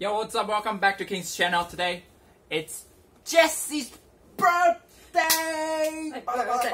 Yo, what's up? Welcome back to King's channel. Today, it's Jessie's birthday! Happy birthday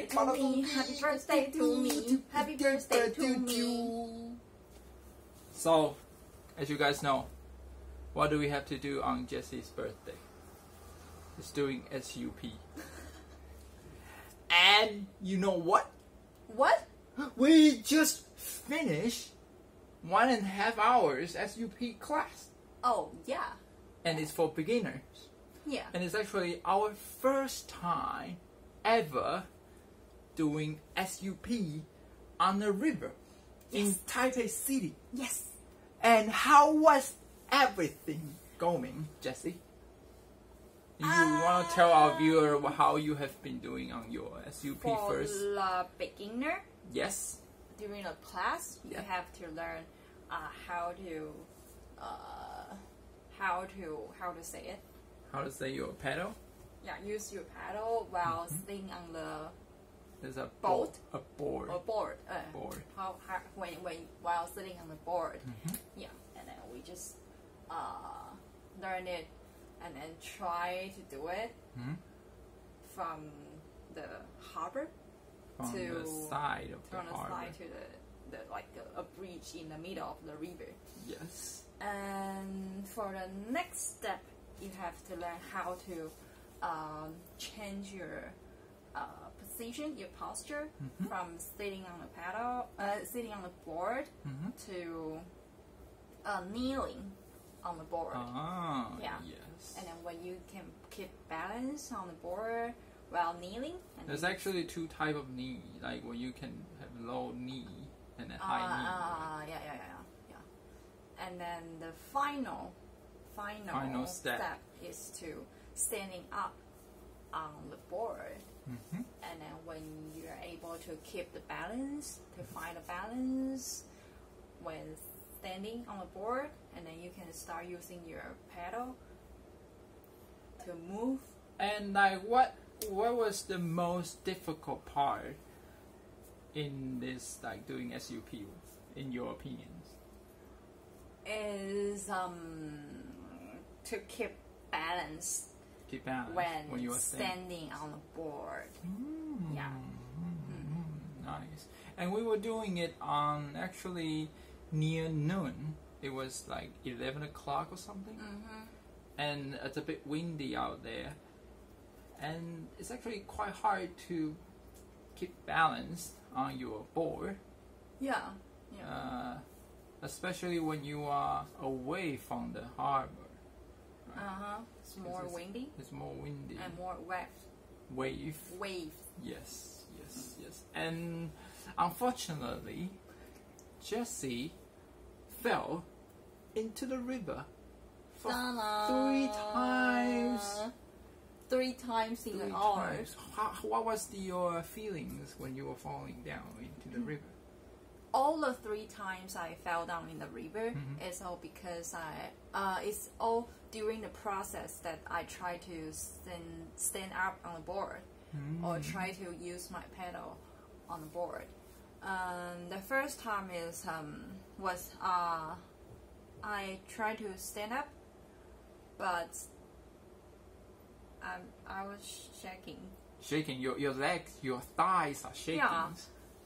to me, happy birthday to me, happy birthday to me. So, as you guys know, what do we have to do on Jessie's birthday? It's doing SUP. And you know what? What? We just finished 1.5 hours SUP class. Oh, yeah. And it's for beginners. Yeah. And it's actually our first time ever doing SUP on the river in Taipei City. Yes. And how was everything going, Jessie? You want to tell our viewer how you have been doing on your SUP first? For the beginner, Yes. during the class, you have to learn how to say it. How to say your pedal? Yeah, use your paddle while sitting on the There's a boat. A board. Or board. Board. While sitting on the board. Yeah, and then we just learn it and then try to do it from the harbor From to the side of the harbor. side to the like a bridge in the middle of the river. Yes. And for the next step, you have to learn how to change your position, your posture, from sitting on the paddle, sitting on the board, to kneeling on the board. Ah, Yeah. yes. And then when you can keep balance on the board while kneeling. And There's actually two type of knee, like when you can have low knee and a high knee. Yeah. And then the final step is to standing up on the board. And then when you're able to keep the balance, to find the balance when standing on the board, and then you can start using your paddle to move. And like what was the most difficult part in this, like doing SUP, in your opinions? Is to keep balance. Keep balance when you are standing on the board. Yeah. Nice. And we were doing it on actually near noon. It was like 11 o'clock or something. And it's a bit windy out there. And it's actually quite hard to keep balance on your board. Yeah. Especially when you are away from the harbor. Right? It's more windy. It's more windy. And more Wave. Yes. And unfortunately, Jessie fell into the river for 3 times. 3 times in an hour. What was your feelings when you were falling down into the river? All the 3 times I fell down in the river is all because it's all during the process that I try to stand up on the board or try to use my pedal on the board. The first time was I tried to stand up, but I was shaking. Shaking, your legs, your thighs are shaking. Yeah,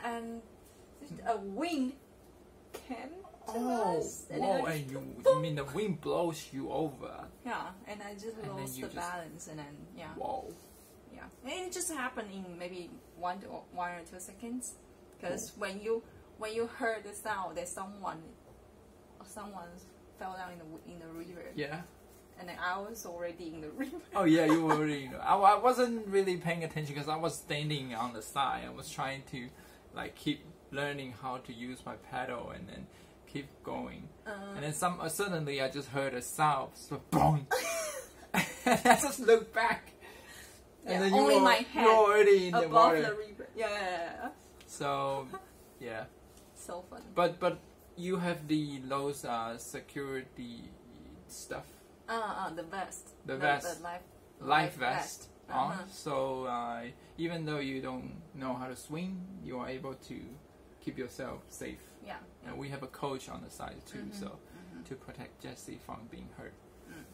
and a wind came to us. And you mean the wind blows you over? Yeah, and I just lost the balance, and then Whoa. Yeah, and it just happened in maybe 1 or 2 seconds, because when you heard the sound that someone fell down in the river. Yeah. And then I was already in the river. Oh yeah, you were already. I wasn't really paying attention because I was standing on the side. I was trying to like keep learning how to use my paddle and then keep going. And then suddenly I just heard a sound, so boom. And I just looked back. And then my head you're already in the water. Above the river. Yeah. So, yeah. So funny. But you have those security stuff. The vest. The vest. The life vest on. So even though you don't know how to swim, you are able to keep yourself safe. Yeah. And we have a coach on the side too, so to protect Jessie from being hurt.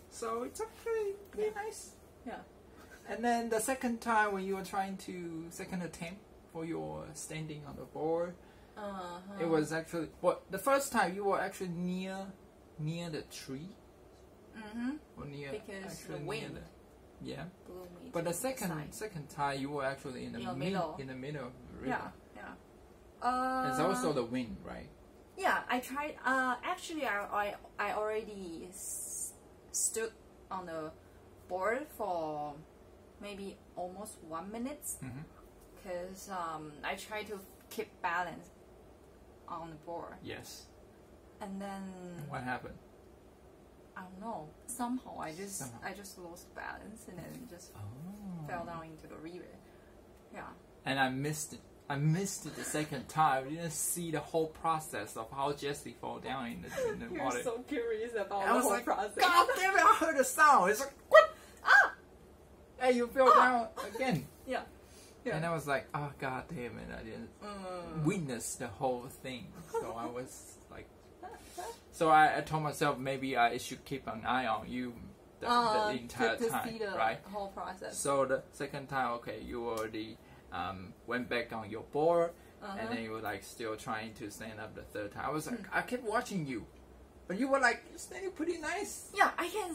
So it's actually pretty nice. Yeah. And then the second time when you were trying to second attempt for your standing on the board, it was actually the first time you were actually near the tree. Or near because actually the wind. Yeah. Blew me But to the second time you were actually in the middle of the river. Yeah. It's also the wind, right? Yeah, I tried. Actually, I already stood on the board for maybe almost 1 minute, because I tried to keep balance on the board. Yes. And then what happened? I don't know. Somehow I just lost balance and then just fell down into the river. Yeah. And I missed it. I missed it the second time. I didn't see the whole process of how Jessie fall down in the water. You're so curious about the whole process. God damn it! I heard a sound. It's like what? And you fell down again. Yeah. And I was like, oh god damn it! I didn't witness the whole thing. So I was like, so I told myself maybe I should keep an eye on you the entire to time, see the right? whole process. So the second time, okay, you already went back on your board, and then you were like still trying to stand up the third time. I was like, I kept watching you, but you were like standing pretty nice. Yeah, I can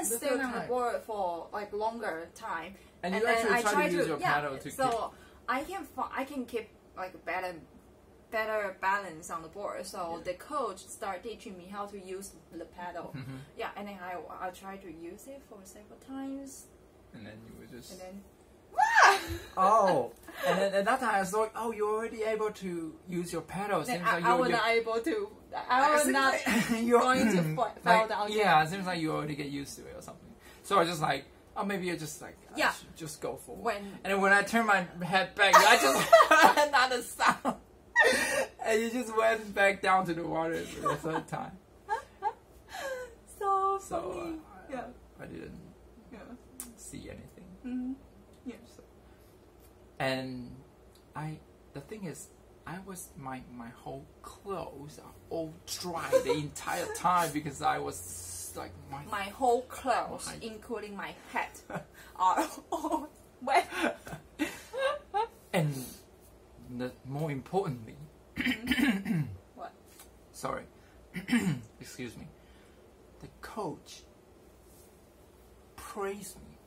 stand on the board for like longer time, and you actually try to use your paddle to so I can keep like better balance on the board. So the coach started teaching me how to use the paddle. Yeah, and then I tried to use it for several times. And then you were just. And then. And then at that time I thought, you're already able to use your paddle. Seems like I was not able to. I was not going to fall down. Yeah, it seems like you already get used to it or something. So I was just like, maybe you're just like, I should just go for it. And then when I turned my head back, I just heard another sound. And you just went back down to the water for the third time. So funny. I didn't see anything. Yeah. So, and the thing is, my whole clothes are all dry the entire time because I was like my whole clothes, including my hat, are all wet. And more importantly, what? Sorry, excuse me. The coach praised me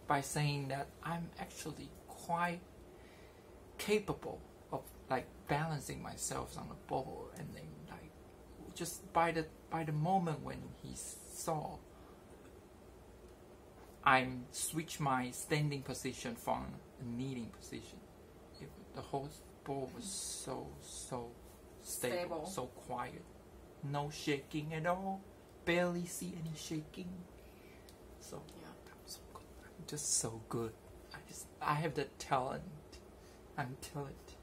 by saying that I'm actually quite capable of like balancing myself on the board, and then like just by the moment when he saw I switch my standing position from a kneeling position, the whole board was so stable, so quiet, no shaking at all, barely see any shaking. So just so good. I have the talent. I'm talented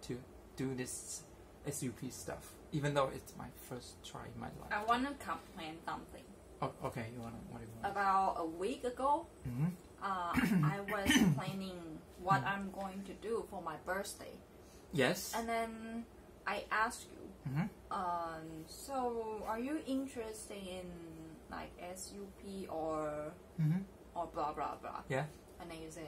to do this SUP stuff, even though it's my first try in my life. I want to complain something. Oh, okay. What do you want? About a week ago, I was planning what I'm going to do for my birthday. Yes. And then I asked you, so are you interested in like SUP or blah blah blah? Yeah. And then you say,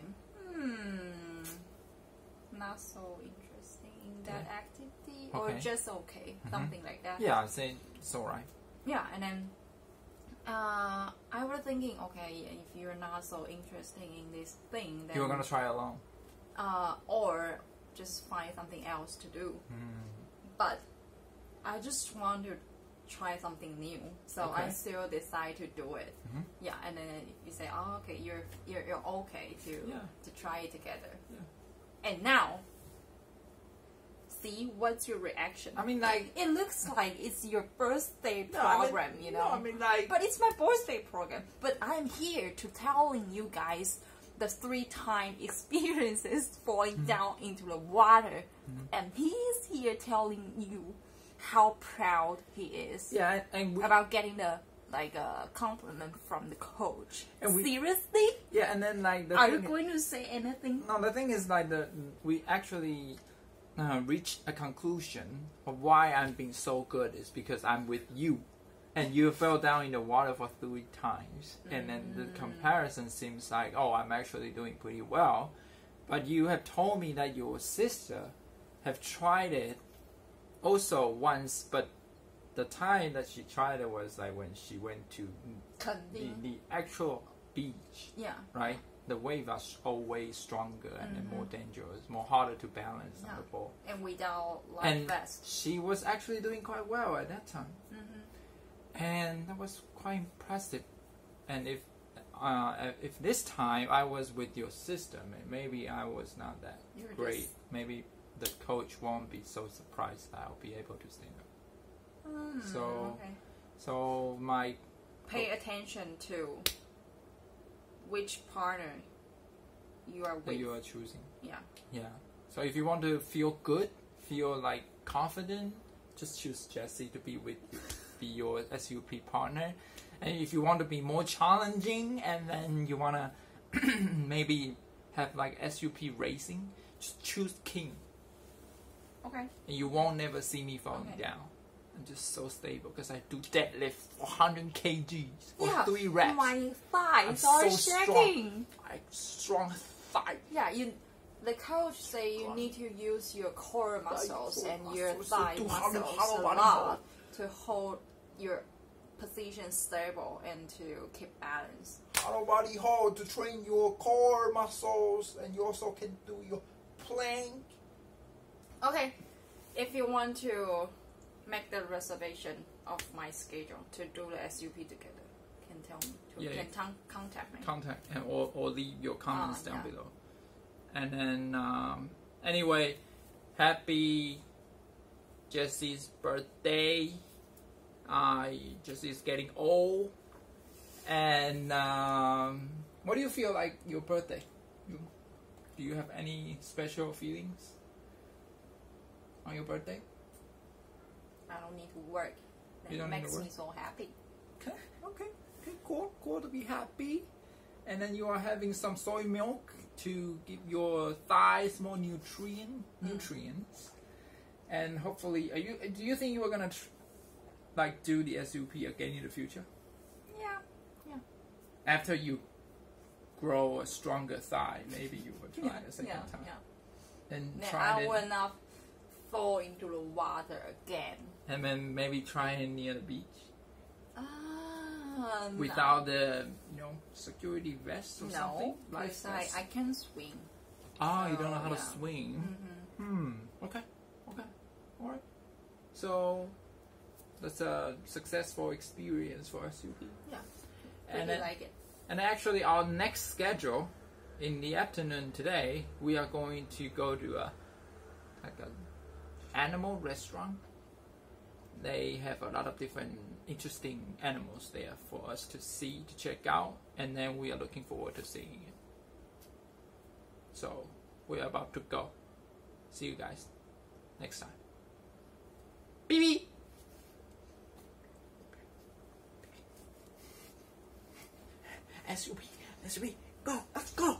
not so interesting in that activity, or just okay, something like that. Yeah, I say it's alright. Yeah, and then I was thinking, okay, if you're not so interested in this thing, then you're gonna try alone. Or just find something else to do. But I just want to try something new, so I still decide to do it. Yeah, and then you say, oh, okay, you're okay to try it together. Yeah. And now, see, what's your reaction? I mean, like, it looks like it's your birthday program, you know. No, I mean, like, but it's my birthday program. But I'm here to telling you guys the 3-time experiences falling down into the water, and he's here telling you how proud he is. Yeah, and about getting the compliment from the coach. And seriously? Yeah, and then like, are you going to say anything? No, the thing is like we actually reach a conclusion of why I'm being so good is because I'm with you. And you fell down in the water for 3 times. And then the comparison seems like, oh, I'm actually doing pretty well. But you have told me that your sister have tried it also once, but the time that she tried it was like when she went to the actual beach. Yeah. Right? The wave are always stronger and then more dangerous, more harder to balance on the board. And without life vest. She was actually doing quite well at that time. And that was quite impressive. And if this time I was with your sister, maybe I was not that great. Maybe the coach won't be so surprised that I'll be able to stand up. So my pay attention to which partner you are with. That you are choosing. Yeah. So if you want to feel good, feel like confident, just choose Jessie to be with you. Be your SUP partner. And if you want to be more challenging and then you want to maybe have like SUP racing, just choose King. Okay. And you won't never see me falling down. I'm just so stable because I do deadlift 400 kgs for 3 reps. My thighs are shaking. Strong thigh. Yeah, the coach say you need to use your core muscles and your thigh muscles a lot to hold your position stable and to keep balance. Hard body hold to train your core muscles, and you also can do your plank. Okay, if you want to make the reservation of my schedule to do the SUP together, can tell me. Contact me. Contact or leave your comments down below. And then anyway, happy Jessie's birthday. Jessie's getting old. And what do you feel like your birthday? Do you have any special feelings on your birthday? I don't need to work. That makes me so happy. Okay, cool to be happy. And then you are having some soy milk to give your thighs more nutrients. And hopefully, do you think you are gonna do the SUP again in the future? Yeah. After you grow a stronger thigh, maybe you will try a second time. And I will not fall into the water again. And then maybe try it near the beach. Without the security vest or something? No, because I can swim. You don't know how to swim? Okay. Alright. So, that's a successful experience for SUP. Yeah, really like it. And actually, our next schedule, in the afternoon today, we are going to go to an animal restaurant. They have a lot of different interesting animals there for us to see, to check out, and then we are looking forward to seeing it. So, we're about to go. See you guys next time. BB! SUP, go, let's go!